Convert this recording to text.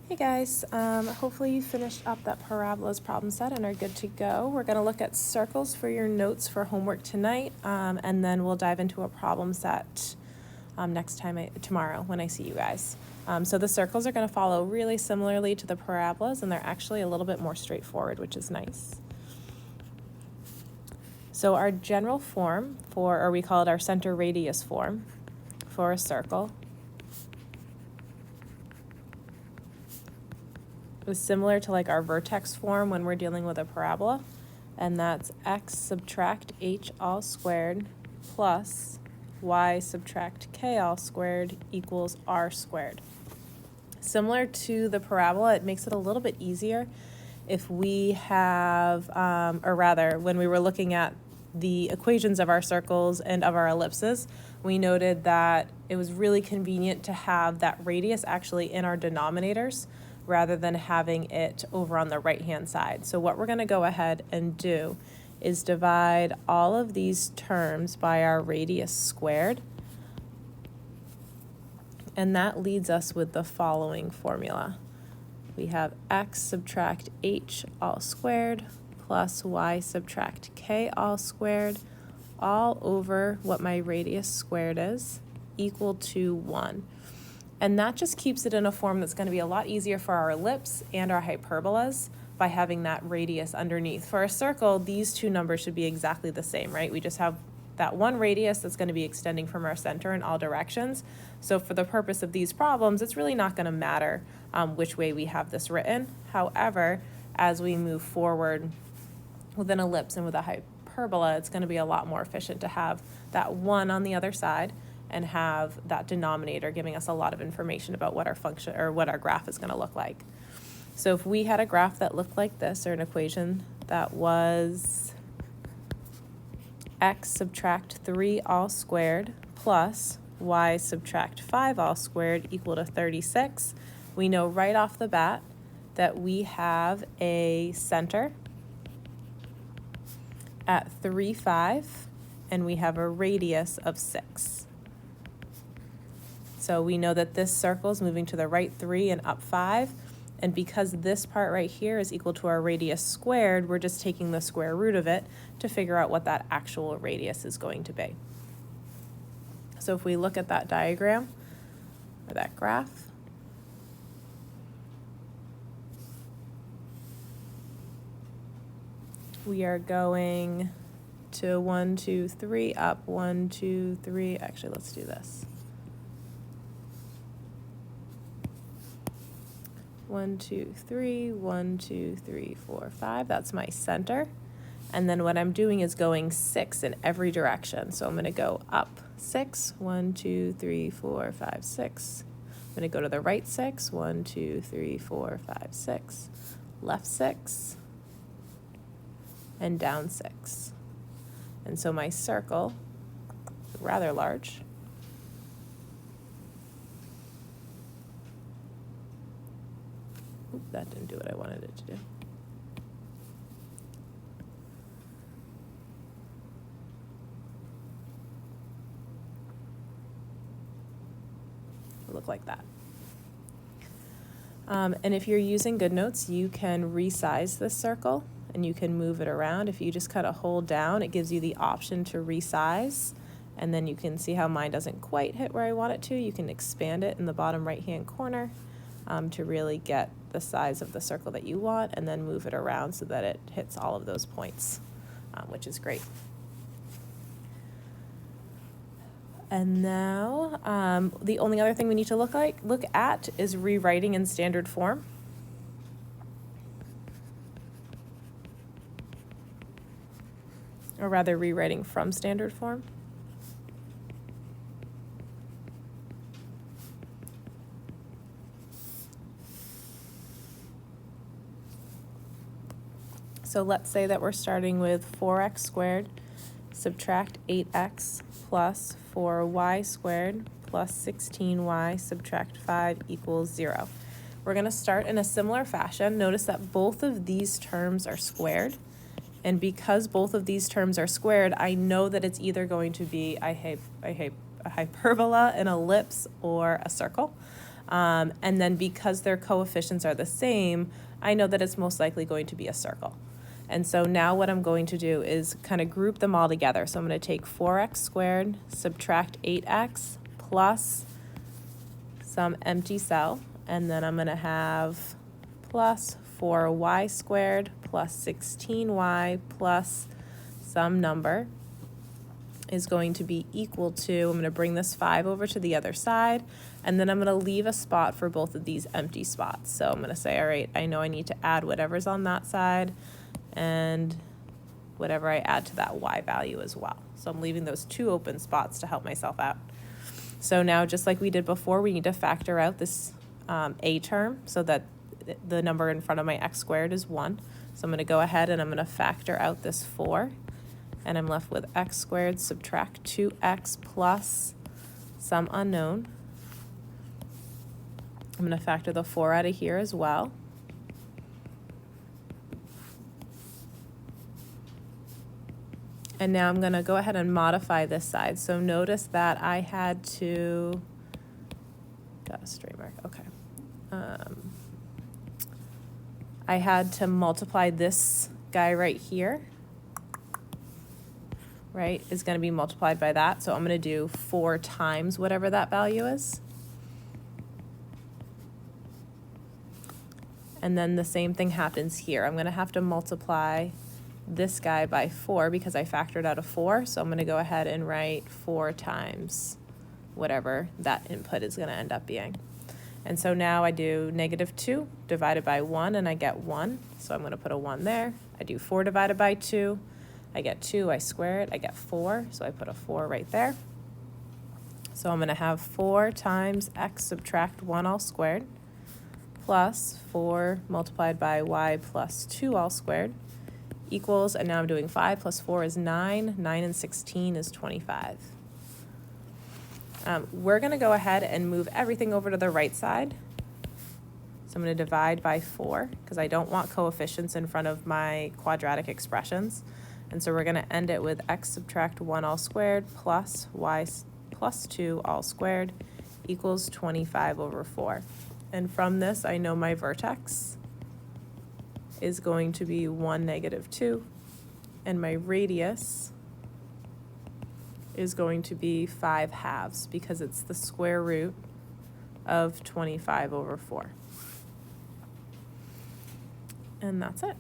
Hey guys, hopefully you finished up that parabolas problem set and are good to go. We're going to look at circles for your notes for homework tonight, and then we'll dive into a problem set tomorrow when I see you guys. So the circles are going to follow really similarly to the parabolas, and they're actually a little bit more straightforward, which is nice. So our general form or we call it our center radius form for a circle is similar to like our vertex form when we're dealing with a parabola, and that's x subtract h all squared plus y subtract k all squared equals r squared. Similar to the parabola, it makes it a little bit easier if we have, or rather, when we were looking at the equations of our circles and of our ellipses, we noted that it was really convenient to have that radius actually in our denominators rather than having it over on the right-hand side. So what we're going to go ahead and do is divide all of these terms by our radius squared. And that leads us with the following formula. We have x subtract h all squared plus y subtract k all squared all over what my radius squared is equal to 1. And that just keeps it in a form that's going to be a lot easier for our ellipse and our hyperbolas by having that radius underneath. For a circle, these two numbers should be exactly the same, right? We just have that one radius that's going to be extending from our center in all directions. So for the purpose of these problems, it's really not going to matter which way we have this written. However, as we move forward with an ellipse and with a hyperbola, it's going to be a lot more efficient to have that 1 on the other side and have that denominator giving us a lot of information about what our function or what our graph is going to look like. So if we had a graph that looked like this, or an equation that was x subtract 3 all squared plus y subtract 5 all squared equal to 36, we know right off the bat that we have a center at 3, 5, and we have a radius of 6. So we know that this circle is moving to the right 3 and up 5. And because this part right here is equal to our radius squared, we're just taking the square root of it to figure out what that actual radius is going to be. So if we look at that diagram, or that graph, we are going to 1, 2, 3, up 1, 2, 3. Actually, let's do this. 1, 2, 3, 1, 2, 3, 4, 5. That's my center. And then what I'm doing is going 6 in every direction. So I'm going to go up 6, 1, 2, 3, 4, 5, 6. I'm going to go to the right 6, 1, 2, 3, 4, 5, 6. Left 6. And down 6. And so my circle, rather large, that didn't do what I wanted it to do. It'll look like that. And if you're using GoodNotes, you can resize this circle and you can move it around. If you just kind of hold down, it gives you the option to resize. And then you can see how mine doesn't quite hit where I want it to. You can expand it in the bottom right-hand corner to really get the size of the circle that you want, and then move it around so that it hits all of those points, which is great. And now the only other thing we need to look at is rewriting in standard form. Or rather, rewriting from standard form. So let's say that we're starting with 4x squared, subtract 8x plus 4y squared plus 16y subtract 5 equals 0. We're going to start in a similar fashion. Notice that both of these terms are squared. And because both of these terms are squared, I know that it's either going to be a hyperbola, an ellipse, or a circle. And then because their coefficients are the same, I know that it's most likely going to be a circle. And so now what I'm going to do is kind of group them all together. So I'm going to take 4x squared, subtract 8x, plus some empty cell, and then I'm going to have plus 4y squared plus 16y plus some number is going to be equal to, I'm going to bring this 5 over to the other side, and then I'm going to leave a spot for both of these empty spots. So I'm going to say, all right, I know I need to add whatever's on that side and whatever I add to that y value as well. So I'm leaving those 2 open spots to help myself out. So now, just like we did before, we need to factor out this a term so that the number in front of my x squared is 1. So I'm going to go ahead and I'm going to factor out this 4. And I'm left with x squared subtract 2x plus some unknown. I'm going to factor the 4 out of here as well. And now I'm going to go ahead and modify this side. So notice that I had to, got a straight mark, okay. I had to multiply this guy right here, right, is going to be multiplied by that. So I'm going to do 4 times whatever that value is. And then the same thing happens here. I'm going to have to multiply this guy by 4 because I factored out a 4. So I'm going to go ahead and write 4 times whatever that input is going to end up being. And so now I do -2 divided by 1 and I get 1. So I'm going to put a 1 there. I do 4 divided by 2. I get 2, I square it, I get 4. So I put a 4 right there. So I'm going to have 4 times x subtract 1 all squared plus 4 multiplied by y plus 2 all squared equals, and now I'm doing 5 plus 4 is 9. 9 and 16 is 25. We're going to go ahead and move everything over to the right side. So I'm going to divide by 4 because I don't want coefficients in front of my quadratic expressions. And so we're going to end it with x subtract 1 all squared plus y plus 2 all squared equals 25 over 4. And from this, I know my vertex is going to be 1, -2, and my radius is going to be 5/2 because it's the square root of 25 over 4. And that's it.